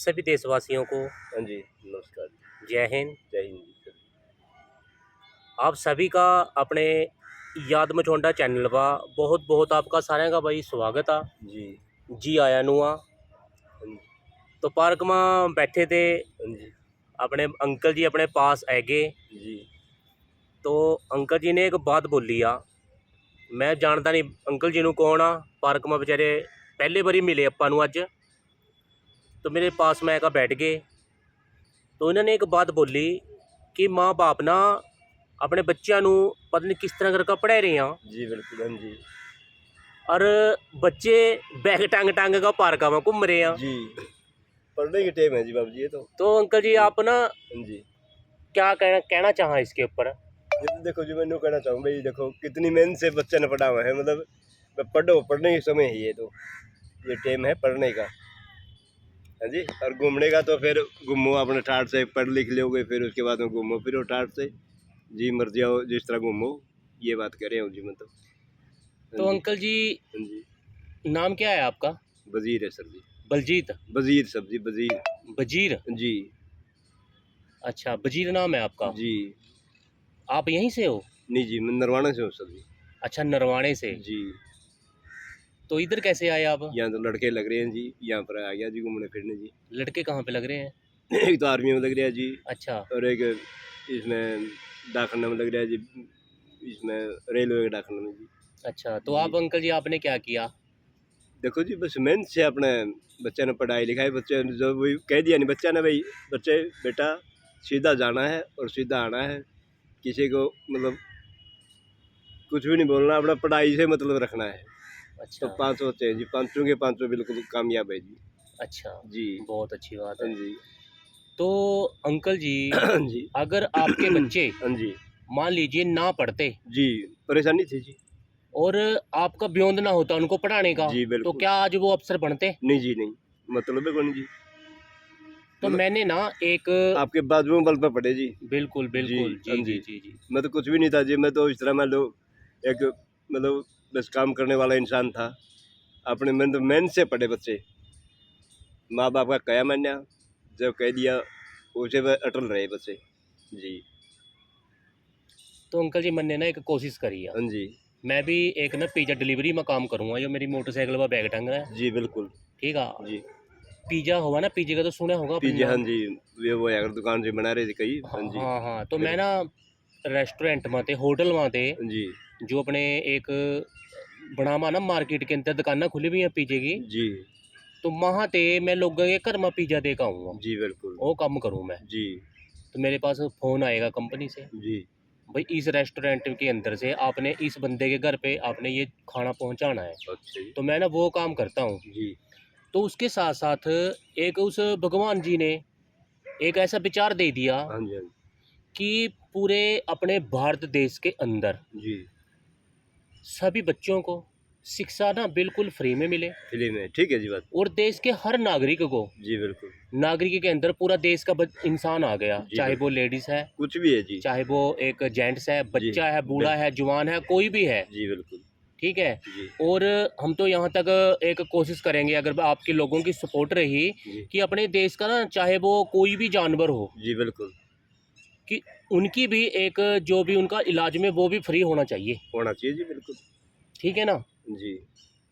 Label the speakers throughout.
Speaker 1: सभी देशवासियों को
Speaker 2: हाँ जी, नमस्कार।
Speaker 1: जय हिंद।
Speaker 2: जय हिंद जी।
Speaker 1: आप सभी का अपने याद मचोंडा चैनल पर बहुत बहुत आपका सारे का भाई स्वागत आ
Speaker 2: जी,
Speaker 1: जी आया नुआ।
Speaker 2: हाँ जी,
Speaker 1: तो पार्क में बैठे थे,
Speaker 2: हाँ जी,
Speaker 1: अपने अंकल जी अपने पास आ गए।
Speaker 2: जी,
Speaker 1: तो अंकल जी ने एक बात बोली आ, मैं जानता नहीं अंकल जी नू कौन आ। पार्क में बेचारे पहले बारी मिले अप्पा नू अज। तो मेरे पास में आकर बैठ गए। तो इन्होंने एक बात बोली कि माँ बाप ना अपने बच्चों नू पता नहीं किस तरह करके पढ़ा रहे हैं,
Speaker 2: जी, बिल्कुल, हाँ जी,
Speaker 1: और बच्चे बैग टांग टांग का पार्क में घूम रहे हैं।
Speaker 2: जी, पढ़ने की टाइम है जी बाबू जी ये तो।
Speaker 1: तो अंकल जी
Speaker 2: जी,
Speaker 1: आप ना
Speaker 2: हाँ जी।
Speaker 1: क्या कहना चाहा इसके ऊपर।
Speaker 2: ये तो देखो जी, मैं यूँ कहना चाहूँ भाई, देखो कितनी मेहनत से बच्चे ने पढ़ा हुआ है, मतलब पढ़ो, पढ़ने के समय है ये तो, ये टाइम है पढ़ने का। हाँ जी, और घूमने का तो फिर घूमो अपने ठाट से, पढ़ लिख लोगे फिर उसके बाद में घूमो फिरो ठाट से, जी मर्जी आओ जिस तरह घूमो, ये बात कर रहे हो जी मतलब। हाँ
Speaker 1: तो
Speaker 2: जी,
Speaker 1: अंकल जी
Speaker 2: हाँ जी,
Speaker 1: नाम क्या है आपका।
Speaker 2: वजीर है सर जी।
Speaker 1: बलजीत।
Speaker 2: वजीर सब्जी वजीर।
Speaker 1: बजीर।
Speaker 2: जी,
Speaker 1: अच्छा बजीर नाम है आपका।
Speaker 2: जी,
Speaker 1: आप यहीं से हो।
Speaker 2: नहीं जी, मैं नरवाना से हूँ सर जी।
Speaker 1: अच्छा नरवाणे से।
Speaker 2: जी,
Speaker 1: तो इधर कैसे आए आप।
Speaker 2: यहाँ तो लड़के लग रहे हैं जी, यहाँ पर आ गया जी घूमने फिरने जी।
Speaker 1: लड़के कहाँ पे लग रहे हैं।
Speaker 2: एक तो आर्मी में लग रहा है जी,
Speaker 1: अच्छा।
Speaker 2: और एक इसमें डाकखाने में लग रहा है जी, इसमें रेलवे के डाकखाने में जी।
Speaker 1: अच्छा तो
Speaker 2: जी,
Speaker 1: आप अंकल जी आपने क्या किया।
Speaker 2: देखो जी बस मेहनत से अपने बच्चे ने पढ़ाई लिखाई, बच्चे ने जो वही कह दिया नहीं बच्चा ने भाई, बच्चे बेटा सीधा जाना है और सीधा आना है, किसी को मतलब कुछ भी नहीं बोलना, अपना पढ़ाई से मतलब रखना है। तो
Speaker 1: अच्छा।
Speaker 2: 500 बच्चे हैं जी, पाँचों के पाँचों बिल्कुल कामयाब है जी।
Speaker 1: अच्छा
Speaker 2: जी,
Speaker 1: बहुत अच्छी बात
Speaker 2: हाँ
Speaker 1: है।
Speaker 2: जी,
Speaker 1: तो अंकल जी
Speaker 2: हाँ जी,
Speaker 1: अगर आपके बच्चे
Speaker 2: हाँ जी,
Speaker 1: मान लीजिए ना पढ़ते
Speaker 2: जी, परेशानी थी जी।
Speaker 1: और आपका ब्योंद ना होता उनको पढ़ाने का,
Speaker 2: जी,
Speaker 1: तो
Speaker 2: बिल्कुल।
Speaker 1: क्या आज वो अफसर बनते।
Speaker 2: नहीं जी, नहीं, मतलब है कौन जी,
Speaker 1: तो
Speaker 2: मतलब
Speaker 1: मैंने ना एक
Speaker 2: आपके बाजुओं में बल पे पड़े जी।
Speaker 1: बिल्कुल
Speaker 2: जी,
Speaker 1: बिल्कुल
Speaker 2: हाँ
Speaker 1: जी जी
Speaker 2: जी।
Speaker 1: जी जी।
Speaker 2: मैं तो कुछ भी नहीं था जी, मैं तो इस तरह मान लो एक मतलब बस काम करने वाला इंसान था। अपने मेहनत से पढ़े बच्चे, माँ-बाप का कहा माना, जब कह दिया उसे पे अटल रहे बच्चे। जी,
Speaker 1: तो अंकल जी मैंने ना एक कोशिश करी है।
Speaker 2: हाँ जी,
Speaker 1: मैं भी एक ना पिज़्ज़ा डिलीवरी में काम करूँगा, जो मेरी मोटरसाइकिल पर बैग टंग रहा है।
Speaker 2: जी, बिल्कुल।
Speaker 1: ठीक है।
Speaker 2: जी,
Speaker 1: पिज़्ज़ा होगा ना, पिज़्ज़े का तो सुना होगा अपने
Speaker 2: पिज़्ज़ा हाँ
Speaker 1: नाम।
Speaker 2: जी, वो अगर दुकान से बना रहे थे कई,
Speaker 1: हाँ
Speaker 2: हाँ जी,
Speaker 1: हाँ हाँ, तो मैं
Speaker 2: फिर
Speaker 1: ना रेस्टोरेंट में थे, होटल में थे,
Speaker 2: जी,
Speaker 1: जो अपने एक बनावा ना मार्केट के अंदर दुकाना खुली हुई है पिज़्ज़े की।
Speaker 2: जी,
Speaker 1: तो वहाँ ते मैं लोगों के घर में पिज़्ज़ा दे के आऊँगा,
Speaker 2: जी, बिल्कुल।
Speaker 1: वो काम करूँ मैं।
Speaker 2: जी,
Speaker 1: तो मेरे पास फ़ोन आएगा कंपनी से,
Speaker 2: जी,
Speaker 1: भाई इस रेस्टोरेंट के अंदर से आपने इस बंदे के घर पे आपने ये खाना पहुँचाना है।
Speaker 2: अच्छा जी।
Speaker 1: तो मैं ना वो काम करता हूँ।
Speaker 2: जी,
Speaker 1: तो उसके साथ साथ एक उस भगवान जी ने एक ऐसा विचार दे दिया
Speaker 2: हाँ जी, हाँ जी।
Speaker 1: कि पूरे अपने भारत देश के अंदर
Speaker 2: जी,
Speaker 1: सभी बच्चों को शिक्षा ना बिल्कुल फ्री में मिले,
Speaker 2: फ़िल्म है, ठीक है जी बात।
Speaker 1: और देश के हर नागरिक को,
Speaker 2: जी, बिल्कुल।
Speaker 1: नागरिक के अंदर पूरा देश का इंसान आ गया,
Speaker 2: जी,
Speaker 1: चाहे वो
Speaker 2: बिल्कुल।
Speaker 1: लेडीज़ है,
Speaker 2: कुछ भी है जी।
Speaker 1: चाहे वो एक जेंट्स है,
Speaker 2: जी,
Speaker 1: बच्चा है, बूढ़ा
Speaker 2: बिल
Speaker 1: है, जवान है, कोई भी है।
Speaker 2: जी, बिल्कुल।
Speaker 1: ठीक है।
Speaker 2: जी,
Speaker 1: और हम तो यहाँ तक एक कोशिश करेंगे, अगर आपके लोगों की सपोर्ट रही,
Speaker 2: जी,
Speaker 1: कि अपने देश का ना चाहे वो कोई भी जानवर हो,
Speaker 2: जी, बिल्कुल।
Speaker 1: कि उनकी भी एक जो भी उनका इलाज में वो भी फ्री होना चाहिए।
Speaker 2: होना चाहिए जी, बिल्कुल।
Speaker 1: ठीक है ना।
Speaker 2: जी,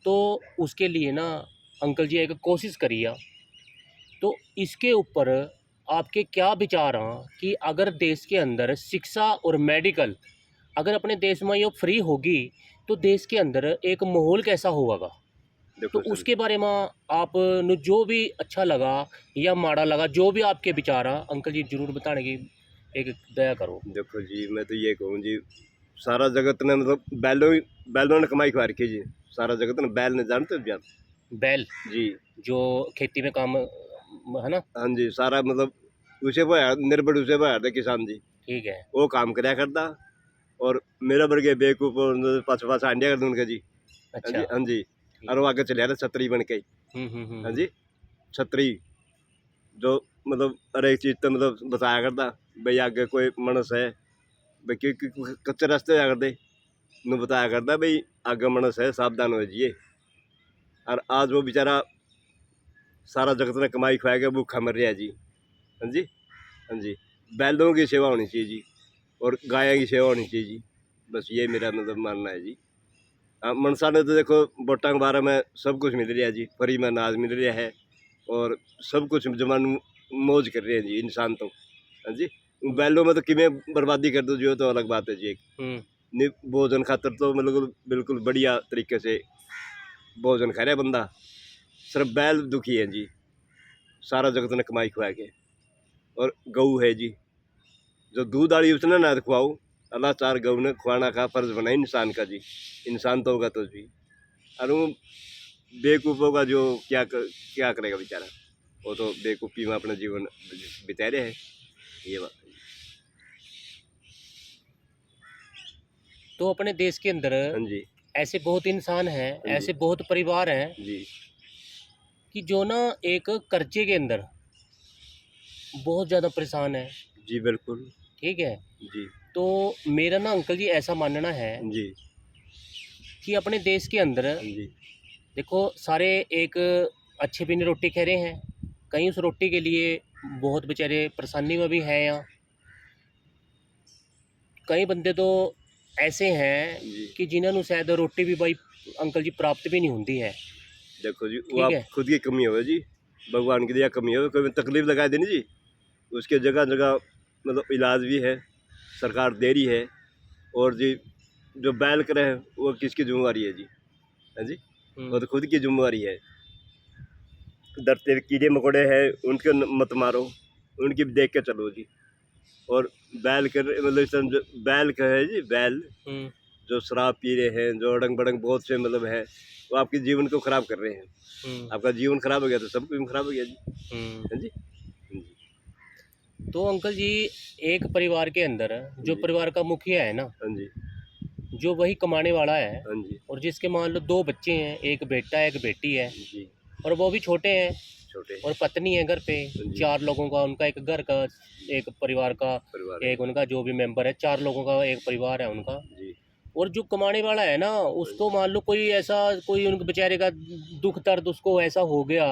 Speaker 1: तो उसके लिए ना अंकल जी एक कोशिश करिए। तो इसके ऊपर आपके क्या विचार हैं कि अगर देश के अंदर शिक्षा और मेडिकल अगर अपने देश में ये फ्री होगी, तो देश के अंदर एक माहौल कैसा होगा। तो
Speaker 2: देखो सर,
Speaker 1: उसके बारे में आप नु जो भी अच्छा लगा या माड़ा लगा, जो भी आपके विचार हैं अंकल जी जरूर बताने की एक दया करो।
Speaker 2: देखो जी, मैं तो ये कहूँ जी, सारा जगत ने मतलब बैलों ने कमाई खा रखी है जी। सारा जगत ने बैल ने जानते हो जी आप?
Speaker 1: बैल
Speaker 2: जी,
Speaker 1: जो खेती में काम है ना।
Speaker 2: हाँ जी, सारा मतलब उसे वो है निर्भर उसे वो है किसान जी।
Speaker 1: ठीक है।
Speaker 2: वो काम करया करता, और मेरा वर्गे बेवकूफ और पास-पास आंडिया कर दूँ उनके जी। हाँ
Speaker 1: अच्छा।
Speaker 2: जी, हाँ जी।
Speaker 1: ठीक
Speaker 2: और वो
Speaker 1: है।
Speaker 2: आगे चले आ रहे छतरी बन के। हाँ जी, छतरी जो मतलब हर एक चीज़ तो मतलब बताया करता, भई आगे कोई मानस है, भई कि कच्चे रास्ते जाया करते, नु बताया करता भई आगे मानस है सावधान हो जाइए। और आज वो बेचारा सारा जगत ने कमाई खुआ के भूखा मर रहा जी। हाँ जी, हाँ जी। बैलों की सेवा होनी चाहिए जी, और गायों की सेवा होनी चाहिए जी। बस ये मेरा मतलब मानना है जी। हाँ, मनसा ने तो देखो वोटां के बारे में सब कुछ मिल रहा है जी, फ्री में अनाज मिल रहा है, और सब कुछ जमान मौज कर रहे हैं जी इंसान तो। हाँ जी, बैलों में तो किमें बर्बादी कर दो जो, तो अलग बात है जी। नहीं, भोजन खातर तो मतलब बिल्कुल बढ़िया तरीके से भोजन खा रहा है बंदा, सिर्फ बैल दुखी है जी, सारा जगत ने कमाई खुआ के। और गऊ है जी, जो दूध वाली उसने ना खुआओ, अल्लाह चार गऊ ने खुआना का फर्ज बना इंसान का जी। इंसान तो होगा तो जी, और वो बेवकूफ़ों का जो क्या करेगा बेचारा, वो तो बेवकूफ़ी में अपना जीवन बिता रहे हैं। ये बात है।
Speaker 1: तो अपने देश के अंदर
Speaker 2: हाँ जी,
Speaker 1: ऐसे बहुत इंसान हैं,
Speaker 2: हाँ जी,
Speaker 1: ऐसे बहुत परिवार हैं
Speaker 2: जी,
Speaker 1: कि जो ना एक कर्जे के अंदर बहुत ज़्यादा परेशान है।
Speaker 2: जी, बिल्कुल,
Speaker 1: ठीक है।
Speaker 2: जी,
Speaker 1: तो मेरा ना अंकल जी ऐसा मानना है
Speaker 2: जी,
Speaker 1: कि अपने देश के अंदर
Speaker 2: जी,
Speaker 1: देखो सारे एक अच्छे भी नहीं रोटी खा रहे हैं, कहीं उस रोटी के लिए बहुत बेचारे परेशानी में भी हैं। यहाँ कई बंदे तो ऐसे हैं
Speaker 2: जी।
Speaker 1: कि जिन्होंने शायद रोटी भी भाई अंकल जी प्राप्त भी नहीं होती है।
Speaker 2: देखो जी, वो
Speaker 1: ठीक
Speaker 2: आप
Speaker 1: है।
Speaker 2: खुद की कमी हो जी, भगवान की दिया कमी हो, कोई तकलीफ लगा देनी जी, उसके जगह जगह मतलब इलाज भी है, सरकार दे रही है। और जी जो बैल करे हैं वो किसकी जिम्मेवारी है जी? हाँ जी, वो तो खुद की जिम्मेवारी है। धरती पे कीड़े मकोड़े हैं, उनके मत मारो, उनकी भी देख के चलो जी। और बैल कर मतलब इस तरह बैल का है जी, बैल जो शराब पी रहे हैं, जो अड़ंग बड़ंग बहुत से मतलब है, वो आपके जीवन को खराब कर रहे हैं। आपका जीवन खराब हो गया तो सब कुछ खराब हो गया जी। हाँ जी, हाँ जी,
Speaker 1: तो अंकल जी एक परिवार के अंदर जो
Speaker 2: जी,
Speaker 1: परिवार का मुखिया है ना,
Speaker 2: हाँ जी,
Speaker 1: जो वही कमाने वाला है,
Speaker 2: हाँ जी,
Speaker 1: और जिसके मान लो दो बच्चे हैं, एक बेटा है एक बेटी है,
Speaker 2: जी,
Speaker 1: और वो भी छोटे हैं,
Speaker 2: छोटे
Speaker 1: और पत्नी है घर पे,
Speaker 2: हाँ जी,
Speaker 1: 4 लोगों का उनका एक घर का, एक परिवार का,
Speaker 2: परिवार है
Speaker 1: एक उनका जो भी मेंबर है, 4 लोगों का एक परिवार है उनका।
Speaker 2: जी,
Speaker 1: और जो कमाने वाला है ना, उसको मान लो कोई ऐसा कोई उनके बेचारे का दुख दर्द उसको ऐसा हो गया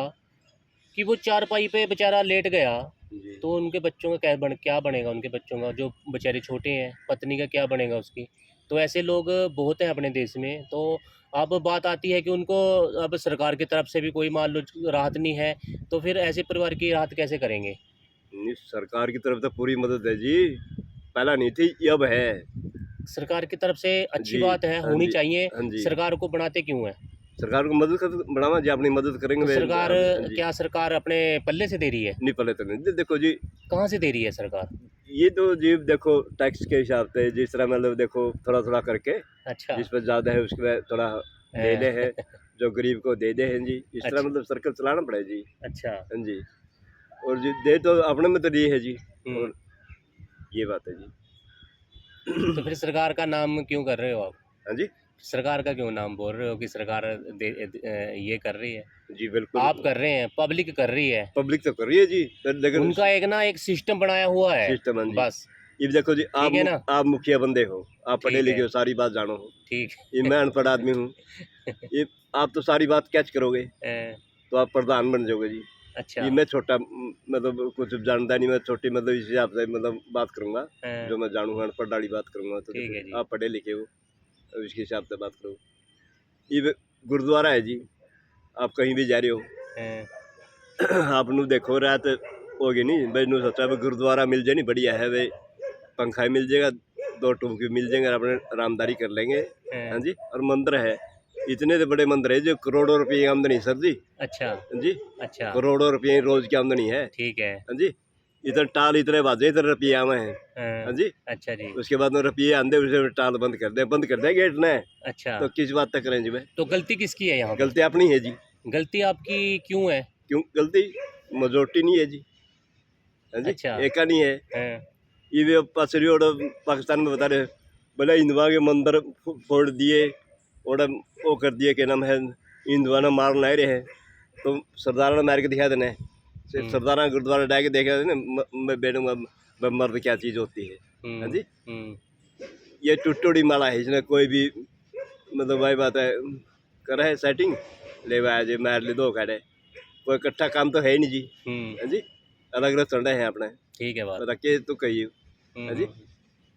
Speaker 1: कि वो चारपाई पे बेचारा लेट गया,
Speaker 2: जी,
Speaker 1: तो उनके बच्चों का क्या बनेगा, उनके बच्चों का जो बेचारे छोटे हैं, पत्नी का क्या बनेगा उसकी। तो ऐसे लोग बहुत हैं अपने देश में। तो अब बात आती है कि उनको अब सरकार की तरफ से भी कोई मान लो राहत नहीं है, तो फिर ऐसे परिवार की राहत कैसे करेंगे।
Speaker 2: नहीं, सरकार की तरफ तो पूरी मदद है जी, पहला नहीं थी अब है
Speaker 1: सरकार की तरफ से अच्छी
Speaker 2: जी।
Speaker 1: बात है,
Speaker 2: हाँ
Speaker 1: होनी
Speaker 2: जी,
Speaker 1: चाहिए।
Speaker 2: हाँ जी,
Speaker 1: सरकार को बनाते क्यों है।
Speaker 2: सरकार को मदद कर बढ़ावा जी, अपनी मदद करेंगे
Speaker 1: तो सरकार
Speaker 2: हाँ जी।
Speaker 1: क्या सरकार अपने पल्ले से दे रही है,
Speaker 2: नहीं पहले तो नहीं देखो जी,
Speaker 1: कहाँ से दे रही है सरकार।
Speaker 2: ये तो जी देखो टैक्स के हिसाब से जिस तरह मतलब देखो थोड़ा थोड़ा करके,
Speaker 1: अच्छा।
Speaker 2: जिस पर ज़्यादा है उसके बाद थोड़ा ले ले है, जो गरीब को दे दे हैं जी, इस तरह
Speaker 1: अच्छा।
Speaker 2: मतलब सर्कल चलाना पड़ेगा जी।
Speaker 1: अच्छा।
Speaker 2: हाँ जी, और जी दे तो अपने में तो दी है जी।
Speaker 1: हम्म।
Speaker 2: और ये बात है जी।
Speaker 1: तो फिर सरकार का नाम क्यों कर रहे हो आप।
Speaker 2: हाँ जी,
Speaker 1: सरकार का क्यों नाम बोल रहे हो कि सरकार ये कर रही है।
Speaker 2: जी बिल्कुल,
Speaker 1: आप कर रहे हैं, पब्लिक कर रही है।
Speaker 2: पब्लिक तो कर रही है जी, लेकिन
Speaker 1: उनका एक ना एक सिस्टम बनाया हुआ है
Speaker 2: सिस्टम। हाँ जी,
Speaker 1: बस।
Speaker 2: ये देखो जी,
Speaker 1: ठीक है ना।
Speaker 2: आप मुखिया बंदे हो, आप पढ़े
Speaker 1: ठीक
Speaker 2: लिखे
Speaker 1: है।
Speaker 2: हो, सारी बात जानो हो।
Speaker 1: ठीक
Speaker 2: ये मैं अनपढ़ आदमी हूँ, ये आप तो सारी बात कैच करोगे,
Speaker 1: है।
Speaker 2: तो आप प्रधान बन जाओगे जी।
Speaker 1: अच्छा।
Speaker 2: ये मैं छोटा मतलब कुछ जानता नहीं, मैं छोटी मतलब इस हिसाब से मतलब बात करूंगा, जो मैं जानूंगा, अनपढ़ वाली बात करूंगा। तो
Speaker 1: ठीक है
Speaker 2: देखो
Speaker 1: जी।
Speaker 2: आप पढ़े लिखे हो, अब इसके हिसाब से बात करो। ये गुरुद्वारा है जी, आप कहीं भी जा रहे हो, आप नू देखो रात होगी नहीं भाई, नू सोचा भाई गुरुद्वारा मिल जाए नहीं, बढ़िया है भाई, पंखा ही मिल जाएगा, 2 टूबकी मिल जाएंगे, अपने आरामदारी कर लेंगे। हाँ जी, और मंदिर है, इतने तो बड़े मंदिर है जो करोड़ों रुपये की आमदनी है सर जी।
Speaker 1: अच्छा।
Speaker 2: हाँ जी,
Speaker 1: अच्छा।
Speaker 2: करोड़ों रुपये रोज की आमदनी है।
Speaker 1: ठीक है।
Speaker 2: हाँ जी, इधर टाल इतने बाजे, इधर रुपये आवे हैं। हाँ जी,
Speaker 1: अच्छा जी।
Speaker 2: उसके बाद में रुपये आंदे, उसे टाल बंद कर दे गेट ने।
Speaker 1: अच्छा।
Speaker 2: तो किस बात तक करें जी भाई,
Speaker 1: तो गलती किसकी है यहाँ पे।
Speaker 2: गलती अपनी है जी।
Speaker 1: गलती आपकी क्यों है।
Speaker 2: क्यों गलती, मेजोरिटी नहीं है जी। हाँ जी,
Speaker 1: अच्छा।
Speaker 2: एक का नहीं है।
Speaker 1: हाँ।
Speaker 2: ये भी पसरी और पाकिस्तान में बता रहे बोले हिंदुआ के मंदिर फोड़ दिए, और वो कर दिए, क्या नाम है, हिंदुआ ने मार लाए रहे हैं, तो सरदार ने मार के दिखा देना, सरदार ने गुरुद्वारा डाल के देखा देना, मैं बैठूंगा मर्द क्या चीज़ होती है। हाँ जी, ये टुटोड़ी माला है, इसने कोई भी मतलब भाई बात है, करा है सेटिंग, ले भाई जी मार ली 2 खड़े, कोई इकट्ठा काम तो है ही नहीं जी। है जी, अलग अलग चल रहे हैं अपने।
Speaker 1: ठीक है बात।
Speaker 2: रखे तो कहिए है जी।
Speaker 1: हम्म,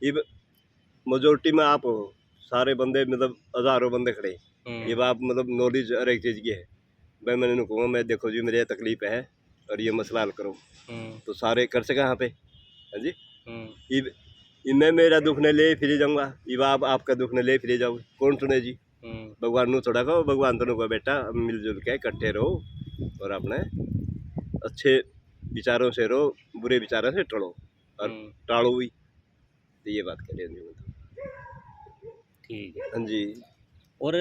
Speaker 2: ये मेजोरिटी में आप हो, सारे बंदे मतलब हज़ारों बंदे खड़े, ये आप मतलब नॉलेज हर एक चीज़ की है। भाई मैंने इन्हें कहूँगा मैं देखो जी मेरी ये तकलीफ है और ये मसला हल करो, तो सारे कर सके यहाँ पे है जी। ये मैं मेरा दुख न ले फिर जाऊँगा, ये आप आपका दुख न ले फिर जाओ, कौन सुने जी। भगवान नू थोड़ा कहो, भगवान तो कहो बेटा मिलजुल के इकट्ठे रहो और अपने अच्छे विचारों से रहो, बुरे विचारों से टलो और टालो भी। तो ये बात कह रहे हैं जी।
Speaker 1: ठीक है।
Speaker 2: हाँ जी।
Speaker 1: और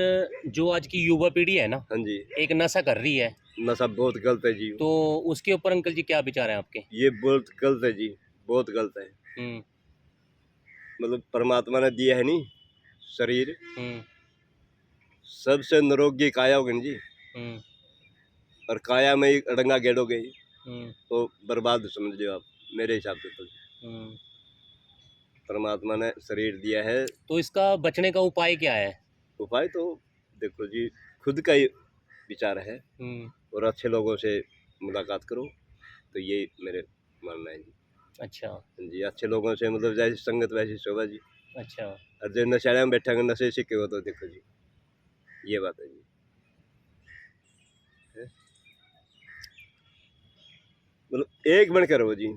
Speaker 1: जो आज की युवा पीढ़ी है ना,
Speaker 2: हाँ जी,
Speaker 1: एक नशा कर रही है,
Speaker 2: नशा बहुत गलत है जी।
Speaker 1: तो उसके ऊपर अंकल जी क्या विचार हैं आपके?
Speaker 2: ये बहुत गलत है जी, बहुत गलत है। मतलब परमात्मा ने दिया है नहीं शरीर, सबसे निरोगी काया होगी ना जी, और काया में ही अड़ंगा गेड़ोगे तो बर्बाद समझ लो आप, मेरे हिसाब से तो। परमात्मा ने शरीर दिया है,
Speaker 1: तो इसका बचने का उपाय क्या है?
Speaker 2: उपाय तो देखो जी खुद का ही विचार है और अच्छे लोगों से मुलाकात करो, तो ये मेरे मानना है जी।
Speaker 1: अच्छा
Speaker 2: जी, अच्छे लोगों से मतलब जैसी संगत वैसी शोभा जी।
Speaker 1: अच्छा।
Speaker 2: और जो नशे में बैठेंगे नशे सीखे हो तो देखो जी, ये बात है जी। मतलब एक बन कर हो जी,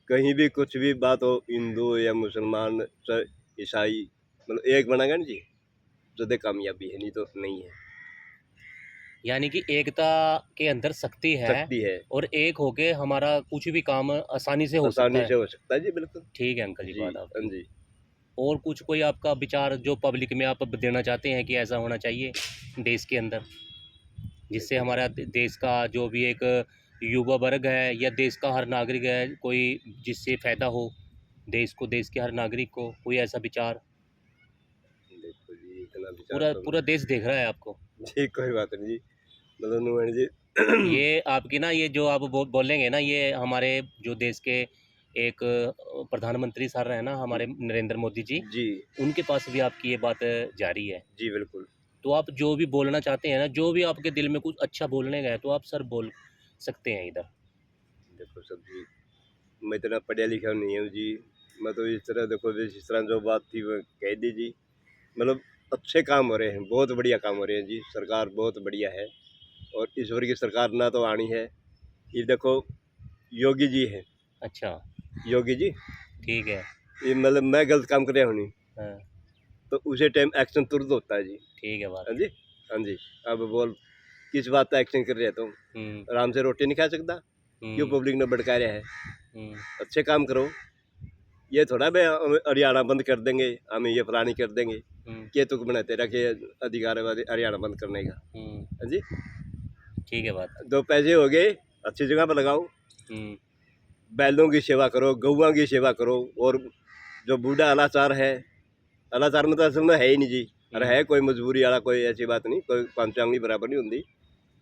Speaker 2: कहीं भी कुछ भी बात हो, हिंदू या मुसलमान ईसाई, मतलब एक बनेगा ना जी तो दे कामयाबी है, नहीं तो नहीं है।
Speaker 1: यानी कि एकता के अंदर शक्ति
Speaker 2: शक्ति है
Speaker 1: और एक होके हमारा कुछ भी काम आसानी से हो सकता
Speaker 2: आसानी
Speaker 1: है।
Speaker 2: से हो सकता है जी, बिल्कुल।
Speaker 1: ठीक है अंकल जी,
Speaker 2: जी
Speaker 1: बात
Speaker 2: हाँ
Speaker 1: आपकी।
Speaker 2: जी।
Speaker 1: और कुछ कोई आपका विचार जो पब्लिक में आप देना चाहते हैं कि ऐसा होना चाहिए देश के अंदर, जिससे हमारा देश का जो भी एक युवा वर्ग है या देश का हर नागरिक है, कोई जिससे फ़ायदा हो देश को, देश के हर नागरिक को, कोई ऐसा विचार?
Speaker 2: देखो जी इतना विचार
Speaker 1: पूरा
Speaker 2: तो
Speaker 1: पूरा देश देख रहा है आपको।
Speaker 2: जी, कोई बात नहीं जी, मतलब नुमान जी।
Speaker 1: ये आपकी ना, ये जो आप बोलेंगे ना, ये हमारे जो देश के एक प्रधानमंत्री सर हैं ना हमारे, नरेंद्र मोदी जी,
Speaker 2: जी
Speaker 1: उनके पास भी आपकी ये बात जा रही है।
Speaker 2: जी बिल्कुल।
Speaker 1: तो आप जो भी बोलना चाहते हैं ना, जो भी आपके दिल में कुछ अच्छा बोलने का है, तो आप सर बोल सकते हैं इधर।
Speaker 2: देखो सब जी, मैं इतना पढ़ा लिखा नहीं हूँ जी, मैं तो इस तरह देखो जिस तरह जो बात थी वो कह दी जी। मतलब अच्छे काम हो रहे हैं, बहुत बढ़िया काम हो रहे हैं जी, सरकार बहुत बढ़िया है। और ईश्वर की सरकार ना तो आनी है, ये देखो योगी जी हैं।
Speaker 1: अच्छा
Speaker 2: योगी जी,
Speaker 1: ठीक है।
Speaker 2: ये मतलब मैं गलत काम कर रहा हूँ नहीं
Speaker 1: हाँ
Speaker 2: तो उसे टाइम एक्शन तुरंत होता है जी।
Speaker 1: ठीक है बात।
Speaker 2: हाँ जी। हाँ जी। अब बोल किस बात का एक्शन कर रहे तुम, आराम से रोटी नहीं खा सकता, क्यों पब्लिक ने भड़का रहा है। अच्छे काम करो, ये थोड़ा भाई हरियाणा बंद कर देंगे, हम ये फलानी कर देंगे, के तुक बनाते रखे अधिकार हरियाणा बंद करने का। हाँ जी,
Speaker 1: ठीक है बात।
Speaker 2: दो पैसे हो गए अच्छी जगह पर लगाओ, बैलों की सेवा करो, गौओं की सेवा करो। और जो बूढ़ा अलाचार है, अलाचार में तो असल में है ही नहीं जी, अरे है कोई मजबूरी वाला, कोई ऐसी बात नहीं, कोई पाँच आंगली बराबर नहीं होती,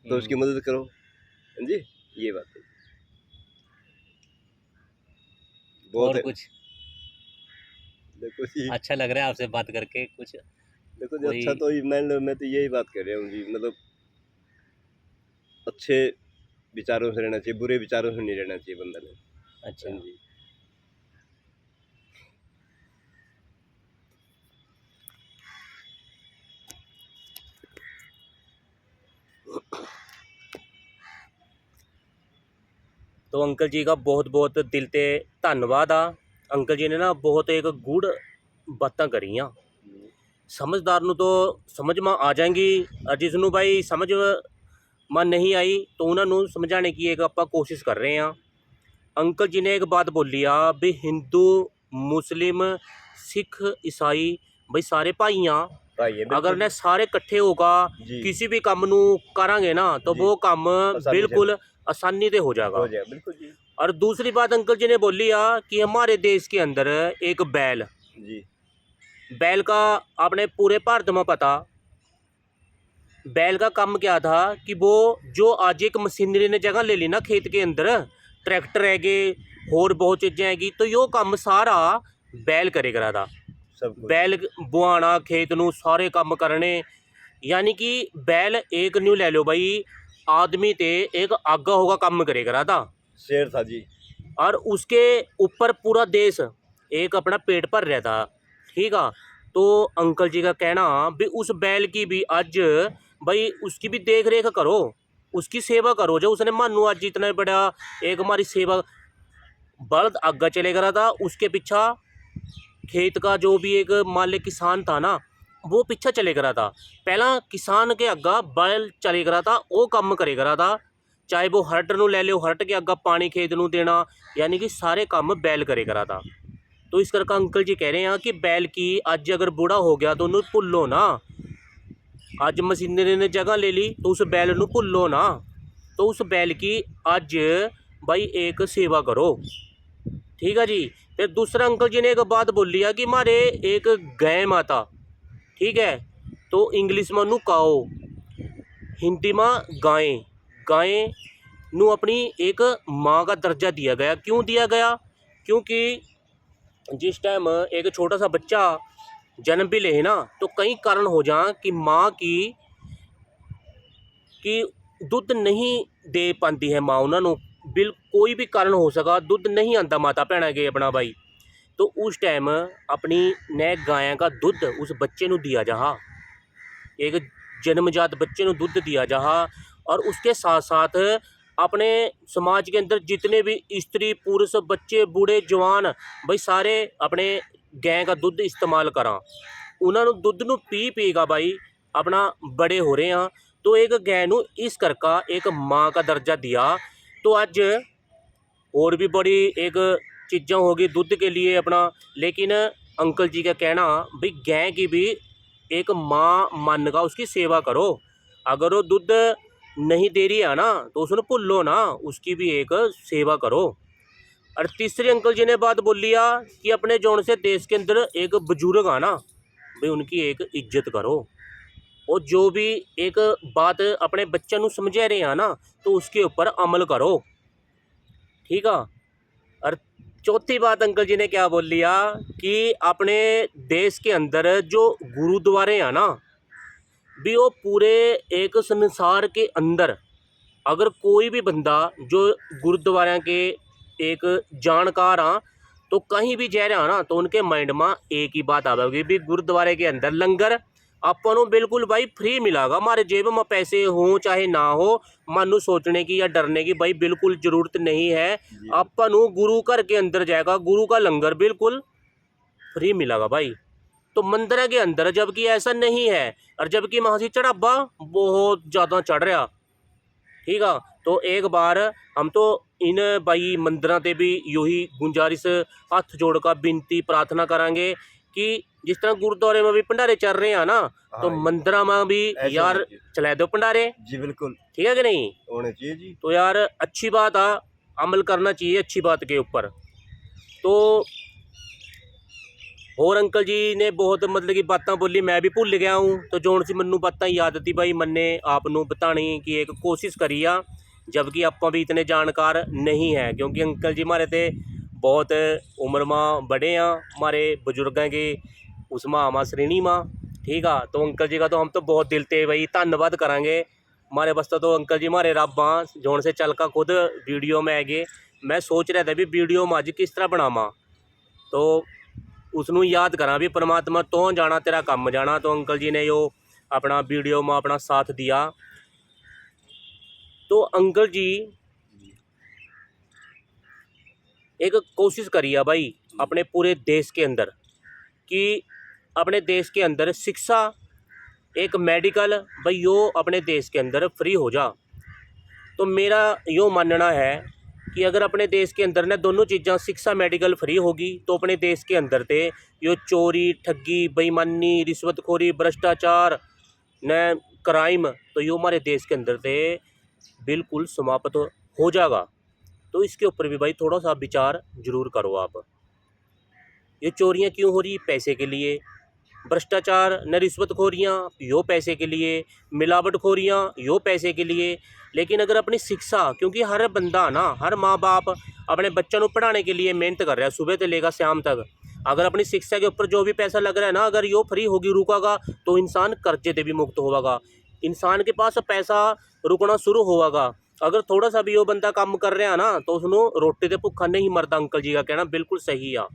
Speaker 2: तो उसकी मदद करो। हाँ जी, ये बात है। बहुत
Speaker 1: और
Speaker 2: है।
Speaker 1: कुछ
Speaker 2: देखो जी,
Speaker 1: अच्छा लग रहा है आपसे बात करके? कुछ
Speaker 2: देखो जी
Speaker 1: कोई
Speaker 2: अच्छा तो मैं तो यही बात कर रहा हूँ जी, मतलब अच्छे विचारों से रहना चाहिए, बुरे विचारों से नहीं रहना चाहिए बंदा ने।
Speaker 1: अच्छा
Speaker 2: हाँ जी।
Speaker 1: तो अंकल जी का बहुत बहुत दिल ते धन्नवाद आ। अंकल जी ने ना बहुत एक गुड़ बातें करी ਆ, समझदार ਨੂੰ तो समझ में आ जाएंगी, और जिसनों भाई समझ में नहीं आई तो उन्होंने समझाने की एक आप कोशिश कर रहे हैं। अंकल जी ने एक बात बोली आ भी हिंदू मुस्लिम सिख ईसाई भाई सारे भाई हाँ,
Speaker 2: भाई है बिल्कुल
Speaker 1: अगर ने सारे इकट्ठे होगा
Speaker 2: जी।
Speaker 1: किसी भी काम नू करांगे ना तो
Speaker 2: जी।
Speaker 1: वो काम
Speaker 2: आसानी से
Speaker 1: बिल्कुल आसानी से हो जाएगा।
Speaker 2: हो जाए, बिल्कुल जी।
Speaker 1: और दूसरी बात अंकल जी ने बोली आ कि हमारे देश के अंदर एक बैल,
Speaker 2: जी
Speaker 1: बैल का आपने पूरे भारत में पता, बैल का काम क्या था कि वो जो आज एक मशीनरी ने जगह ले ली ना खेत के अंदर, ट्रैक्टर हैगे और बहुत चीज़ें हैगी, तो यो काम सारा बैल करे करा था।
Speaker 2: सब कुछ।
Speaker 1: बैल बुआना खेत नू सारे काम करने, यानी कि बैल एक न्यू ले लो भाई आदमी थे, एक आगा होगा काम करे करा था,
Speaker 2: शेर था जी।
Speaker 1: और उसके ऊपर पूरा देश एक अपना पेट भर रहा था। ठीक है, तो अंकल जी का कहना भी उस बैल की भी आज भाई उसकी भी देख रेख करो, उसकी सेवा करो, जो उसने मानू आज इतना बड़ा एक हमारी सेवा। बल्द आगा चले करा था, उसके पीछा खेत का जो भी एक मालिक किसान था ना, वो पीछा चले करा था। पहला किसान के अग्गा बैल चले करा था, वो काम करे करा था, चाहे वो हरट नू ले लो, हरट के अग्गा पानी खेत नू देना, यानी कि सारे काम बैल करे करा था। तो इस करके अंकल जी कह रहे हैं कि बैल की अज अगर बूढ़ा हो गया तो उन्हें भुल्लो ना, अज मशीनरी ने जगह ले ली तो उस बैल नू भुल्लो ना, तो उस बैल की अज भाई एक सेवा करो। ठीक है जी। फिर दूसरा अंकल जी ने एक बात बोली है कि मारे एक गाय माता, ठीक है, तो इंग्लिश में नू काओ, हिंदी में गाय, गाय नू अपनी एक माँ का दर्जा दिया गया। क्यों दिया गया? क्योंकि जिस टाइम एक छोटा सा बच्चा जन्म भी ले ना, तो कई कारण हो जा कि माँ की दुध नहीं दे पाती है माँ उन्होंने, बिल कोई भी कारण हो सका, दुध नहीं आता माता भैन के अपना भाई, तो उस टाइम अपनी नए गाय का दुध उस बच्चे नू दिया जहा, एक जन्मजात बच्चे नू दुध दिया जहा। और उसके साथ साथ अपने समाज के अंदर जितने भी स्त्री पुरुष बच्चे बूढ़े जवान भाई सारे अपने गाय का दुध इस्तेमाल करा, उन्होंने दुध नू पी पीगा भाई अपना बड़े हो रहे हैं। तो एक गाय नू इस करका एक माँ का दर्जा दिया। तो अज और भी बड़ी एक चीज़ां होगी दुध के लिए अपना, लेकिन अंकल जी का कहना भाई गाय की भी एक माँ मान का उसकी सेवा करो, अगर वो दुध नहीं दे रही है ना तो उसने भुल्लो ना, उसकी भी एक सेवा करो। और तीसरी अंकल जी ने बात बोली आ कि अपने जोन से देश के अंदर एक बुजुर्ग आना भाई उनकी एक इज्जत करो, और जो भी एक बात अपने बच्चों को समझा रहे हैं ना तो उसके ऊपर अमल करो। ठीक है। और चौथी बात अंकल जी ने क्या बोल लिया कि अपने देश के अंदर जो गुरुद्वारे हैं ना भी वो पूरे एक संसार के अंदर अगर कोई भी बंदा जो गुरुद्वारा के एक जानकार हाँ तो कहीं भी जा रहा ना तो उनके माइंड में एक ही बात आवेगी भी गुरुद्वारे के अंदर लंगर अपन बिल्कुल भाई फ्री मिलेगा, हमारे जेब में पैसे हो चाहे ना हो, मानू सोचने की या डरने की भाई बिल्कुल जरूरत नहीं है। अपन गुरु घर के अंदर जाएगा, गुरु का लंगर बिल्कुल फ्री मिलेगा भाई। तो मंदिर के अंदर जबकि ऐसा नहीं है, और जबकि वहाँ से चढ़ावा बहुत ज़्यादा चढ़ रहा। ठीक है, तो एक बार हम तो इन भाई मंदिरों से भी यही गुंजारिश हाथ जोड़ कर विनती प्रार्थना करांगे कि जिस तरह गुरुद्वारे में भी भंडारे चल रहे हैं ना तो मंदिर में भी यार चला दो भंडारे
Speaker 2: जी। बिल्कुल
Speaker 1: ठीक है कि नहीं,
Speaker 2: होने चाहिए जी।
Speaker 1: तो यार अच्छी बात है, अमल करना चाहिए अच्छी बात के ऊपर। तो और अंकल जी ने बहुत मतलब कि बातें बोली, मैं भी भुल गया हूँ, तो जोन सी मन्नू बातें याद थी भाई मन्ने आपनू बताने की एक कोशिश करी आ, जबकि आप भी इतने जानकार नहीं है क्योंकि अंकल जी हमारे थे बहुत उम्र में बड़े हैं, हमारे बुजुर्गों के उसमें आमा श्रेणी में। ठीक है, तो अंकल जी का तो हम तो बहुत दिल से भाई धन्यवाद करांगे, हमारे वास्ते तो अंकल जी हमारे रब हाँ जोन से चल का खुद वीडियो में आगे। मैं सोच रहा था भी वीडियो में अज किस तरह बनावा, तो उसनू याद करा भी परमात्मा तो जाना तेरा काम जाना, तो अंकल जी ने यो अपना वीडियो में अपना साथ दिया। तो अंकल जी एक कोशिश करी है भाई अपने पूरे देश के अंदर कि अपने देश के अंदर शिक्षा एक मेडिकल भाई यो अपने देश के अंदर फ्री हो जा। तो मेरा यो मानना है कि अगर अपने देश के अंदर ने दोनों चीज़ां शिक्षा मेडिकल फ्री होगी तो अपने देश के अंदर ते यो चोरी ठगी बेईमानी रिश्वतखोरी भ्रष्टाचार न क्राइम तो यो हमारे देश के अंदर ते बिल्कुल समाप्त हो जाएगा। तो इसके ऊपर भी भाई थोड़ा सा विचार जरूर करो आप। ये चोरियां क्यों हो रही? पैसे के लिए। भ्रष्टाचार न रिश्वतखोरियाँ यो पैसे के लिए, मिलावटखोरियाँ यो पैसे के लिए। लेकिन अगर अपनी शिक्षा, क्योंकि हर बंदा ना हर माँ बाप अपने बच्चों को पढ़ाने के लिए मेहनत कर रहा है सुबह से लेकर शाम तक, अगर अपनी शिक्षा के ऊपर जो भी पैसा लग रहा है ना अगर यो फ्री होगी रुकागा तो इंसान कर्जे से भी मुक्त होगा। ਇਨਸਾਨ ਕੇ ਪਾਸ ਪੈਸਾ ਰੁਕਣਾ ਸ਼ੁਰੂ ਹੋਵੇਗਾ। ਅਗਰ ਥੋੜਾ ਸਾ ਵੀ ਉਹ ਬੰਦਾ ਕੰਮ ਕਰ ਰਿਹਾ ਨਾ ਤਾਂ ਉਸਨੂੰ ਰੋਟੀ ਤੇ ਭੁੱਖਾ ਨਹੀਂ ਮਰਦਾ। ਅੰਕਲ ਜੀ ਦਾ ਕਹਿਣਾ ਬਿਲਕੁਲ ਸਹੀ ਆ।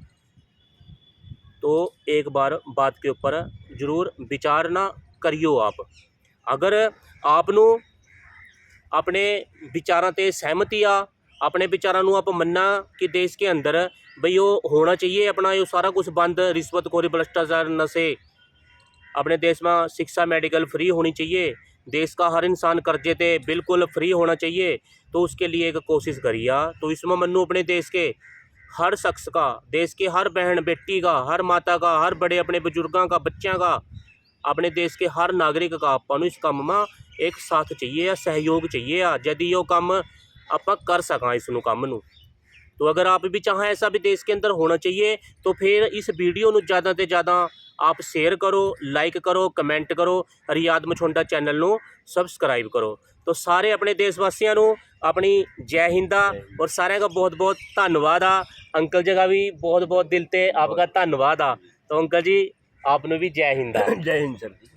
Speaker 1: तो एक बार बात के ऊपर जरूर विचार ना करियो आप। अगर आपनू अपने विचारां ते सहमति आ, अपने विचारां नू आप मन्ना कि देश के अंदर बई वो होना चाहिए अपना ये सारा कुछ बंद, रिश्वतखोरी, भ्रष्टाचार, नशे अपने देश में, शिक्षा मेडिकल फ्री होनी चाहिए, देश का हर इंसान कर्जे ते बिल्कुल फ्री होना चाहिए, तो उसके लिए एक कोशिश करिए। तो इसमें मन्नू अपने देश के हर शख्स का, देश के हर बहन बेटी का, हर माता का, हर बड़े अपने बुजुर्गों का, बच्चों का, अपने देश के हर नागरिक का अपन इस काम में एक साथ चाहिए या सहयोग चाहिए यदि यो काम आप कर सका इस काम नू। तो अगर आप भी चाहें ऐसा भी देश के अंदर होना चाहिए तो फिर इस वीडियो नू ज़्यादा से ज़्यादा आप शेयर करो, लाइक करो, कमेंट करो, रियाद मछोंडा चैनल नू सबसक्राइब करो। तो सारे अपने देशवासियों नू अपनी जय हिंदा और सारे का बहुत बहुत धन्यवाद आ। अंकल जी का भी बहुत बहुत दिल से आपका धन्यवाद आ। तो अंकल जी आपने भी जय हिंदा।
Speaker 2: जय हिंद सर जी।